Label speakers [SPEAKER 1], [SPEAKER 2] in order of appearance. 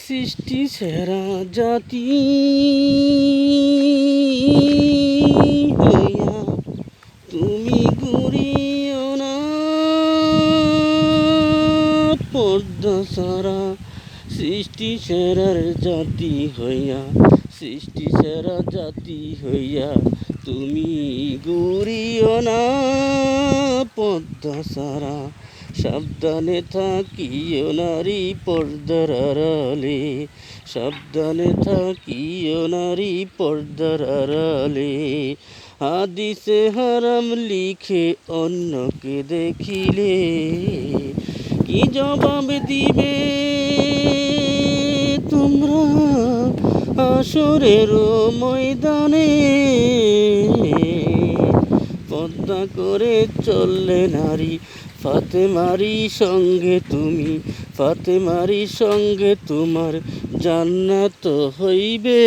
[SPEAKER 1] সৃষ্টি সেরা জাতি হইয়া তুমি ঘুরিও না পর্দা সারা। সৃষ্টি সেরার জাতি হইয়া, সৃষ্টি সেরা জাতি হইয়া তুমি ঘুরিও না পর্দা সারা। সাবধানে থাকিও নারী পর্দার আড়ালে, সাবধানে থাকিও নারী পর্দার আড়ালে। হাদিসে হারাম লিখে অন্যকে দেখিলে কি জবাব দিবে তোমরা হাসরের ময়দানে? পর্দা করে চললে নারী ফাতেমারি সঙ্গে তুমি, ফাতেমারি সঙ্গে তোমার জান্নাত হইবে।